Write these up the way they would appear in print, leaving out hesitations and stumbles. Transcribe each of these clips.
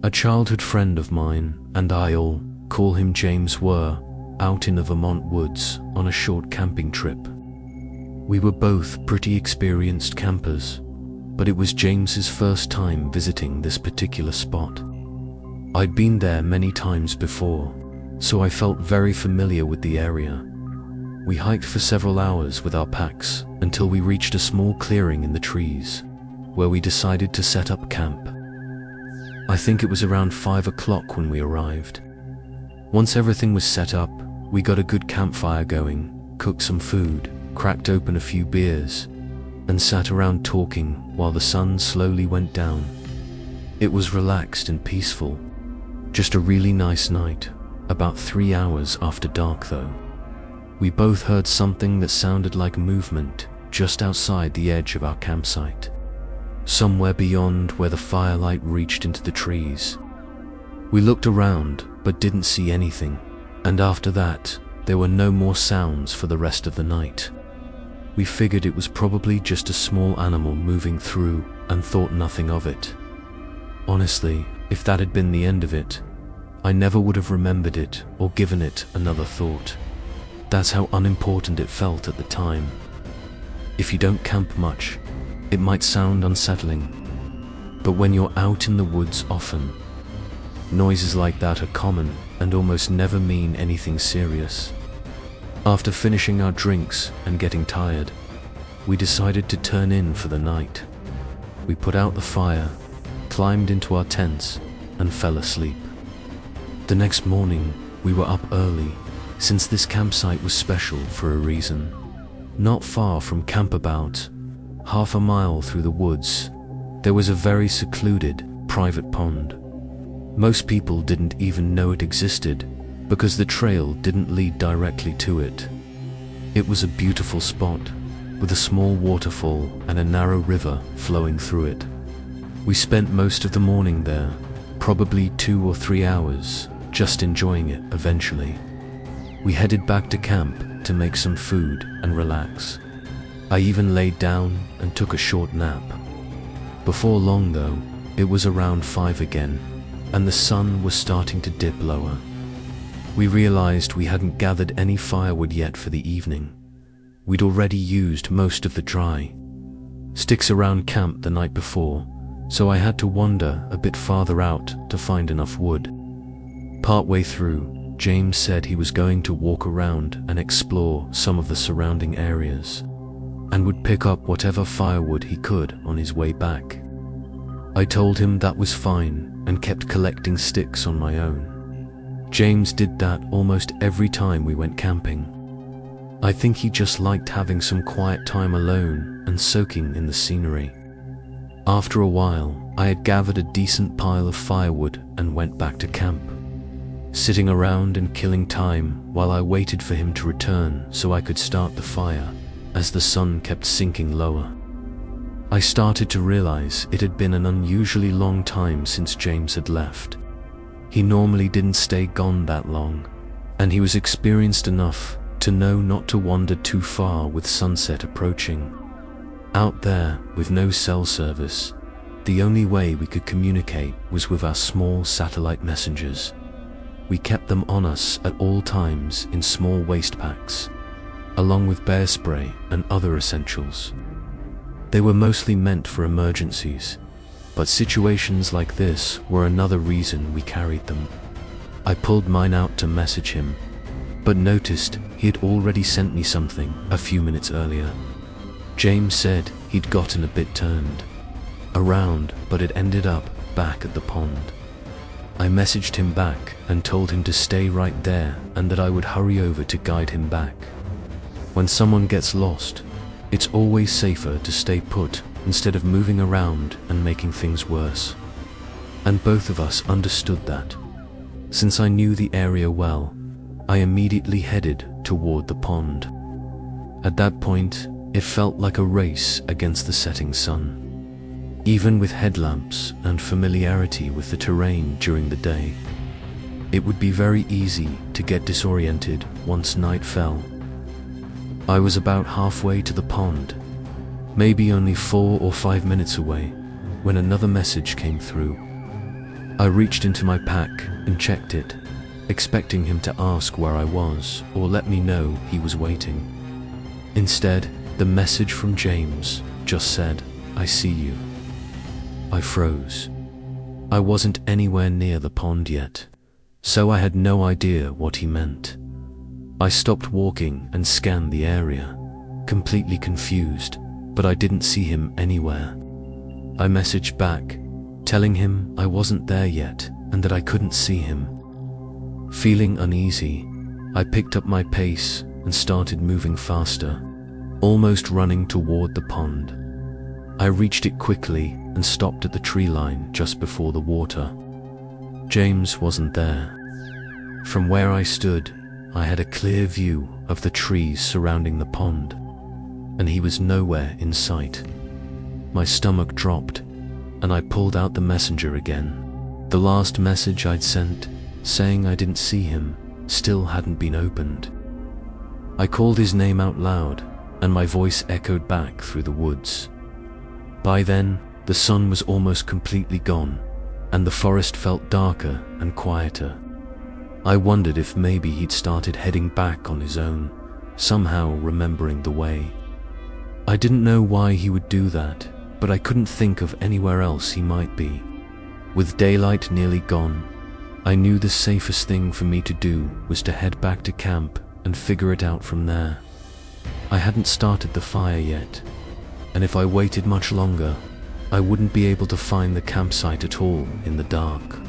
A childhood friend of mine and I'll call him James were out in the Vermont woods on a short camping trip. We were both pretty experienced campers, but it was James's first time visiting this particular spot. I'd been there many times before, so I felt very familiar with the area. We hiked for several hours with our packs until we reached a small clearing in the trees, where we decided to set up camp. I think it was around 5 o'clock when we arrived. Once everything was set up, we got a good campfire going, cooked some food, cracked open a few beers, and sat around talking while the sun slowly went down. It was relaxed and peaceful. Just a really nice night, about 3 hours after dark though. We both heard something that sounded like movement just outside the edge of our campsite, somewhere beyond where the firelight reached into the trees. We looked around but didn't see anything, and after that, there were no more sounds for the rest of the night. We figured it was probably just a small animal moving through and thought nothing of it. Honestly, if that had been the end of it, I never would have remembered it or given it another thought. That's how unimportant it felt at the time. If you don't camp much, it might sound unsettling, but when you're out in the woods often, noises like that are common and almost never mean anything serious. After finishing our drinks and getting tired, we decided to turn in for the night. We put out the fire, climbed into our tents, and fell asleep. The next morning, we were up early, since this campsite was special for a reason. Not far from camp, about half a mile through the woods, there was a very secluded, private pond. Most people didn't even know it existed because the trail didn't lead directly to it. It was a beautiful spot with a small waterfall and a narrow river flowing through it. We spent most of the morning there, probably 2 or 3 hours, just enjoying it. Eventually, we headed back to camp to make some food and relax. I even laid down and took a short nap. Before long though, it was around 5 again, and the sun was starting to dip lower. We realized we hadn't gathered any firewood yet for the evening. We'd already used most of the dry sticks around camp the night before, so I had to wander a bit farther out to find enough wood. Partway through, James said he was going to walk around and explore some of the surrounding areas, and would pick up whatever firewood he could on his way back. I told him that was fine and kept collecting sticks on my own. James did that almost every time we went camping. I think he just liked having some quiet time alone and soaking in the scenery. After a while, I had gathered a decent pile of firewood and went back to camp, sitting around and killing time while I waited for him to return so I could start the fire as the sun kept sinking lower. I started to realize it had been an unusually long time since James had left. He normally didn't stay gone that long, and he was experienced enough to know not to wander too far with sunset approaching. Out there, with no cell service, the only way we could communicate was with our small satellite messengers. We kept them on us at all times in small waste packs, along with bear spray and other essentials. They were mostly meant for emergencies, but situations like this were another reason we carried them. I pulled mine out to message him, but noticed he had already sent me something a few minutes earlier. James said he'd gotten a bit turned around, but it ended up back at the pond. I messaged him back and told him to stay right there and that I would hurry over to guide him back. When someone gets lost, it's always safer to stay put instead of moving around and making things worse. And both of us understood that. Since I knew the area well, I immediately headed toward the pond. At that point, it felt like a race against the setting sun. Even with headlamps and familiarity with the terrain during the day, it would be very easy to get disoriented once night fell. I was about halfway to the pond, maybe only 4 or 5 minutes away, when another message came through. I reached into my pack and checked it, expecting him to ask where I was or let me know he was waiting. Instead, the message from James just said, "I see you." I froze. I wasn't anywhere near the pond yet, so I had no idea what he meant. I stopped walking and scanned the area, completely confused, but I didn't see him anywhere. I messaged back, telling him I wasn't there yet and that I couldn't see him. Feeling uneasy, I picked up my pace and started moving faster, almost running toward the pond. I reached it quickly and stopped at the tree line just before the water. James wasn't there. From where I stood, I had a clear view of the trees surrounding the pond, and he was nowhere in sight. My stomach dropped, and I pulled out the messenger again. The last message I'd sent, saying I didn't see him, still hadn't been opened. I called his name out loud, and my voice echoed back through the woods. By then, the sun was almost completely gone, and the forest felt darker and quieter. I wondered if maybe he'd started heading back on his own, somehow remembering the way. I didn't know why he would do that, but I couldn't think of anywhere else he might be. With daylight nearly gone, I knew the safest thing for me to do was to head back to camp and figure it out from there. I hadn't started the fire yet, and if I waited much longer, I wouldn't be able to find the campsite at all in the dark.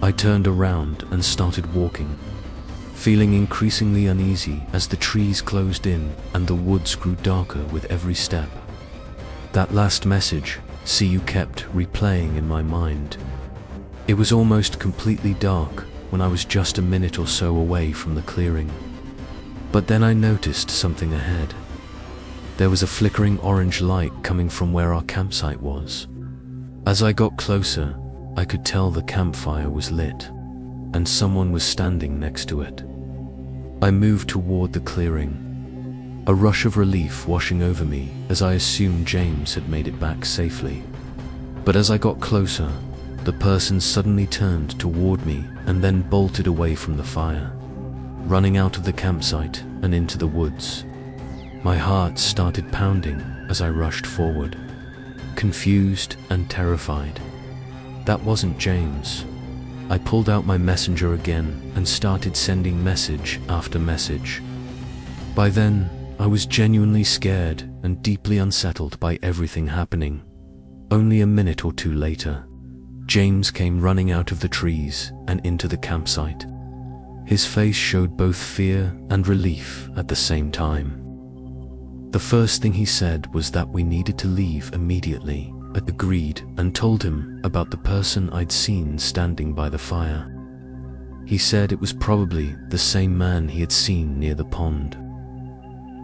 I turned around and started walking, feeling increasingly uneasy as the trees closed in and the woods grew darker with every step. That last message, "See you," kept replaying in my mind. It was almost completely dark when I was just a minute or so away from the clearing. But then I noticed something ahead. There was a flickering orange light coming from where our campsite was. As I got closer, I could tell the campfire was lit, and someone was standing next to it. I moved toward the clearing, a rush of relief washing over me as I assumed James had made it back safely. But as I got closer, the person suddenly turned toward me and then bolted away from the fire, running out of the campsite and into the woods. My heart started pounding as I rushed forward, confused and terrified. That wasn't James. I pulled out my messenger again and started sending message after message. By then, I was genuinely scared and deeply unsettled by everything happening. Only a minute or two later, James came running out of the trees and into the campsite. His face showed both fear and relief at the same time. The first thing he said was that we needed to leave immediately. I agreed and told him about the person I'd seen standing by the fire. He said it was probably the same man he had seen near the pond.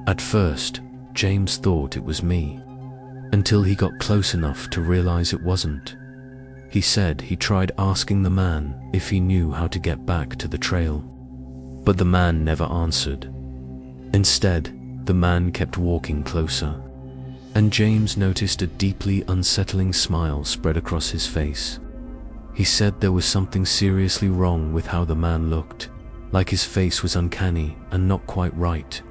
At first, James thought it was me, until he got close enough to realize it wasn't. He said he tried asking the man if he knew how to get back to the trail, but the man never answered. Instead, the man kept walking closer, and James noticed a deeply unsettling smile spread across his face. He said there was something seriously wrong with how the man looked, like his face was uncanny and not quite right.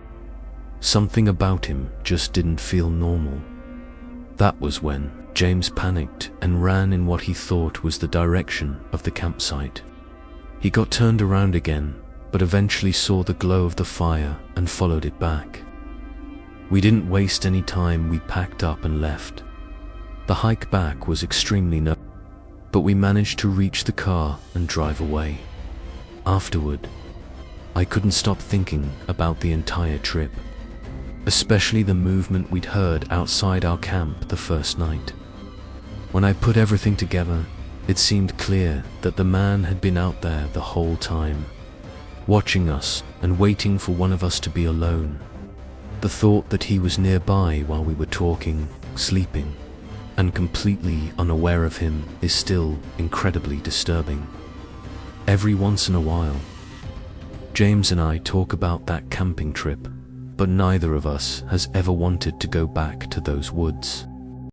Something about him just didn't feel normal. That was when James panicked and ran in what he thought was the direction of the campsite. He got turned around again, but eventually saw the glow of the fire and followed it back. We didn't waste any time. We packed up and left. The hike back was extremely nerve, but we managed to reach the car and drive away. Afterward, I couldn't stop thinking about the entire trip, especially the movement we'd heard outside our camp the first night. When I put everything together, it seemed clear that the man had been out there the whole time, watching us and waiting for one of us to be alone. The thought that he was nearby while we were talking, sleeping, and completely unaware of him is still incredibly disturbing. Every once in a while, James and I talk about that camping trip, but neither of us has ever wanted to go back to those woods.